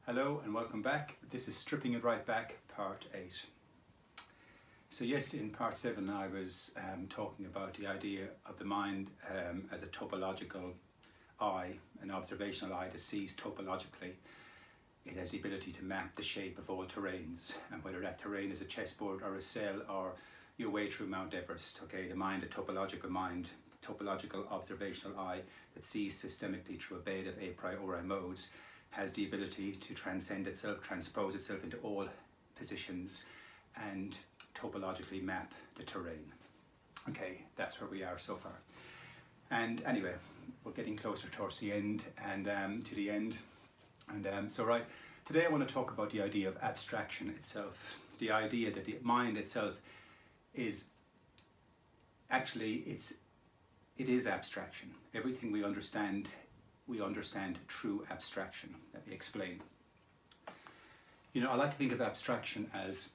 Hello and welcome back. This is Stripping It Right Back, part 8. So yes, in part 7 I was talking about the idea of the mind as a topological eye, an observational eye that sees topologically. It has the ability to map the shape of all terrains, and whether that terrain is a chessboard or a cell or your way through Mount Everest. Okay, the mind, the topological mind, the topological observational eye that sees systemically through a bed of a priori modes, has the ability to transcend itself, transpose itself into all positions and topologically map the terrain. Okay, that's where we are so far. And anyway, we're getting closer towards the end and to the end. And so right, today I want to talk about the idea of abstraction itself. The idea that the mind itself is actually, it is abstraction. Everything we understand through abstraction. Let me explain. I like to think of abstraction as,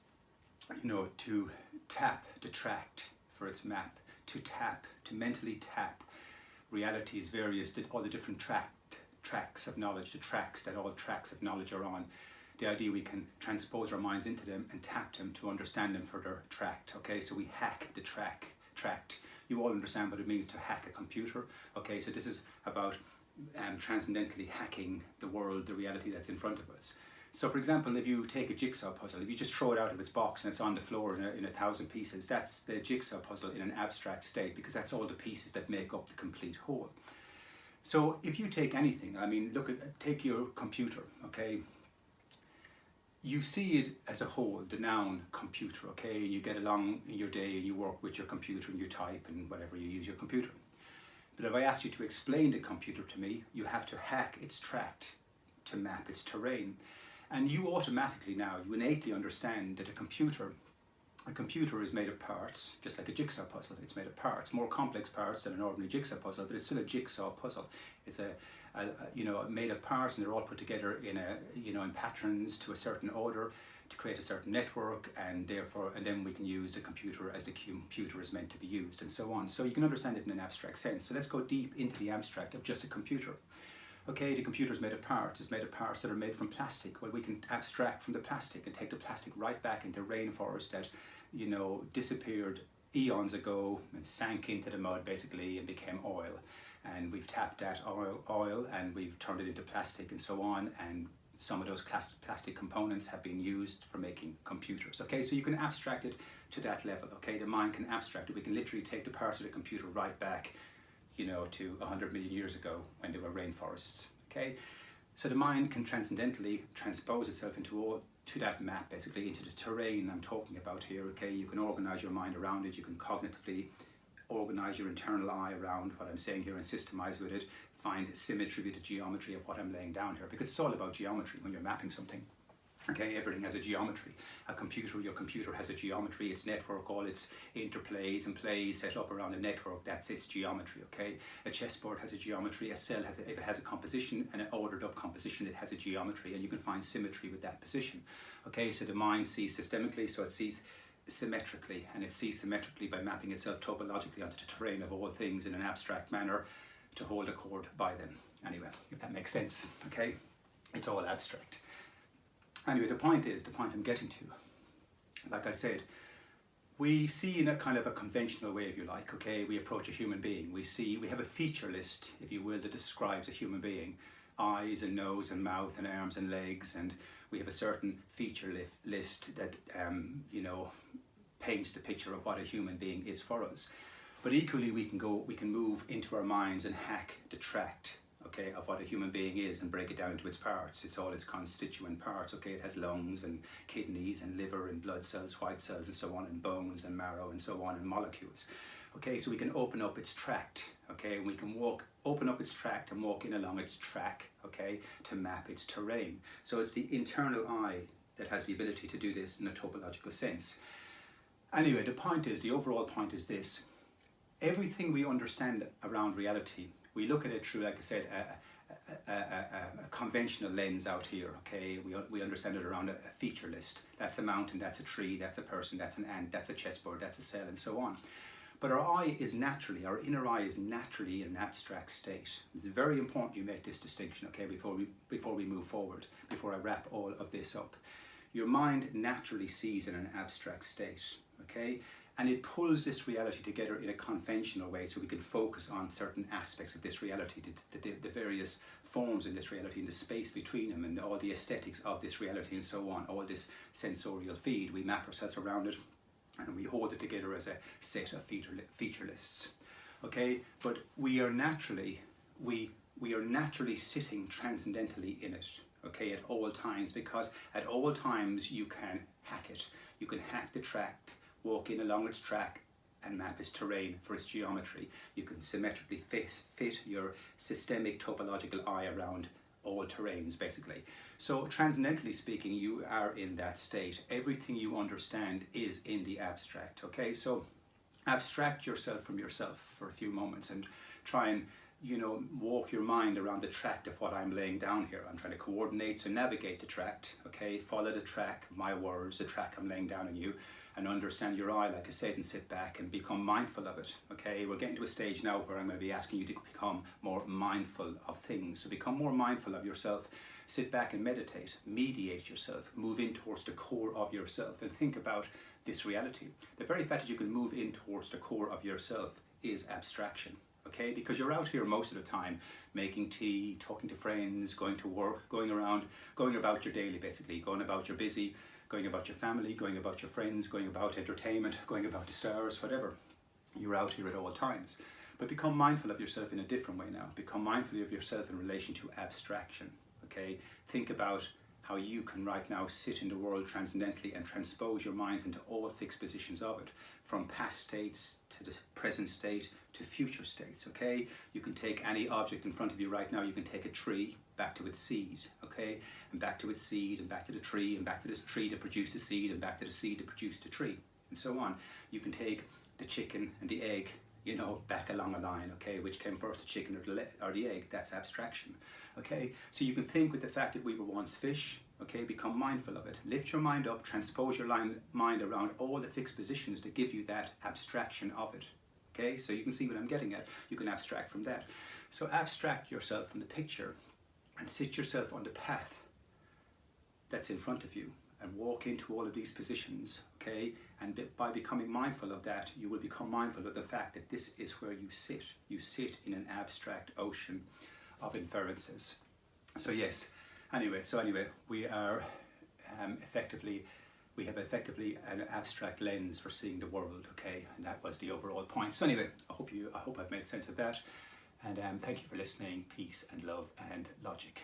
to tap the tract for its map, to mentally tap reality's all the different tracks of knowledge, the tracks that all tracks of knowledge are on. The idea we can transpose our minds into them and tap them to understand them for their tract. Okay, so we hack the tract. You all understand what it means to hack a computer. Okay, so this is about transcendentally hacking the world, the reality that's in front of us. So for example, if you take a jigsaw puzzle, if you just throw it out of its box and it's on the floor in 1,000 pieces, that's the jigsaw puzzle in an abstract state, because that's all the pieces that make up the complete whole. So if you take anything, take your computer, okay? You see it as a whole, the noun computer, okay? And you get along in your day and you work with your computer and you type and whatever, you use your computer. But if I ask you to explain the computer to me, you have to hack its tract to map its terrain. And you automatically now, you innately understand that a computer is made of parts, just like a jigsaw puzzle. It's made of parts, more complex parts than an ordinary jigsaw puzzle, but it's still a jigsaw puzzle. It's made of parts, and they're all put together in patterns to a certain order to create a certain network, and then we can use the computer as the computer is meant to be used, and so on. So you can understand it in an abstract sense. So let's go deep into the abstract of just a computer. Okay, the computer is made of parts. It's made of parts that are made from plastic. Well, we can abstract from the plastic and take the plastic right back into rainforest that, disappeared eons ago and sank into the mud basically and became oil. And we've tapped that oil and we've turned it into plastic and so on. And some of those plastic components have been used for making computers. Okay, so you can abstract it to that level. Okay, the mind can abstract it. We can literally take the parts of the computer right back, to 100 million years ago when there were rainforests. Okay, so the mind can transcendentally transpose itself to that map, basically into the terrain I'm talking about here. Okay, you can organize your mind around it. You can cognitively organize your internal eye around what I'm saying here and systemize with it. Find symmetry with the geometry of what I'm laying down here, because it's all about geometry when you're mapping something. Okay, everything has a geometry. Your computer has a geometry, its network, all its interplays and plays set up around a network, that's its geometry, okay? A chessboard has a geometry, a cell if it has a composition, and an ordered up composition, it has a geometry, and you can find symmetry with that position. Okay, so the mind sees systemically, so it sees symmetrically, and it sees symmetrically by mapping itself topologically onto the terrain of all things in an abstract manner to hold a chord by them. Anyway, if that makes sense, okay? It's all abstract. Anyway, the point I'm getting to, like I said, we see in a kind of a conventional way, if you like, okay, we approach a human being. We have a feature list, if you will, that describes a human being. Eyes and nose and mouth and arms and legs, and we have a certain feature list that, paints the picture of what a human being is for us. But equally, we can move into our minds and hack the tract, okay, of what a human being is and break it down into its parts. It's all its constituent parts, okay? It has lungs and kidneys and liver and blood cells, white cells and so on, and bones and marrow and so on, and molecules. Okay, so we can open up its tract, okay? And we can open up its tract and walk in along its track, okay, to map its terrain. So it's the internal eye that has the ability to do this in a topological sense. Anyway, the overall point is this. Everything we understand around reality, we look at it through, like I said, a conventional lens out here, okay? We understand it around a feature list. That's a mountain, that's a tree, that's a person, that's an ant, that's a chessboard, that's a cell, and so on. But our eye is naturally, our inner eye is naturally in an abstract state. It's very important you make this distinction, okay, before we move forward, before I wrap all of this up. Your mind naturally sees in an abstract state, okay? And it pulls this reality together in a conventional way so we can focus on certain aspects of this reality, the various forms in this reality and the space between them and all the aesthetics of this reality and so on, all this sensorial feed. We map ourselves around it and we hold it together as a set of feature lists. Okay, but we are naturally sitting transcendentally in it, okay, at all times, because at all times you can hack it. You can hack the track, walk in along its track and map its terrain for its geometry. You can symmetrically fit your systemic topological eye around all terrains, basically. So transcendentally speaking, you are in that state. Everything you understand is in the abstract, okay? So abstract yourself from yourself for a few moments and try and, you know, walk your mind around the tract of what I'm laying down here. I'm trying to coordinate, so navigate the tract, okay? Follow the track of my words, the track I'm laying down on you, and understand your eye, like I said, and sit back and become mindful of it, okay? We're getting to a stage now where I'm going to be asking you to become more mindful of things. So become more mindful of yourself, sit back and meditate, mediate yourself, move in towards the core of yourself and think about this reality. The very fact that you can move in towards the core of yourself is abstraction, okay? Because you're out here most of the time making tea, talking to friends, going to work, going about your daily, basically, going about your busy, going about your family, going about your friends, going about entertainment, going about the stars, whatever. You're out here at all times. But become mindful of yourself in a different way now. Become mindful of yourself in relation to abstraction, okay? Think about how you can right now sit in the world transcendently and transpose your minds into all fixed positions of it, from past states to the present state to future states, okay? You can take any object in front of you right now. You can take a tree back to its seed, okay? And back to its seed and back to the tree and back to this tree to produce the seed and back to the seed to produce the tree and so on. You can take the chicken and the egg, you know, back along a line, okay? Which came first, the chicken or the egg? That's abstraction, okay? So you can think with the fact that we were once fish, okay? Become mindful of it. Lift your mind up, transpose your mind around all the fixed positions that give you that abstraction of it, okay? So you can see what I'm getting at. You can abstract from that. So abstract yourself from the picture and sit yourself on the path that's in front of you and walk into all of these positions, okay? And by becoming mindful of that, you will become mindful of the fact that this is where you sit. You sit in an abstract ocean of inferences. So yes, anyway, we are we have effectively an abstract lens for seeing the world, okay? And that was the overall point. So anyway, I hope I've made sense of that. And thank you for listening. Peace and love and logic.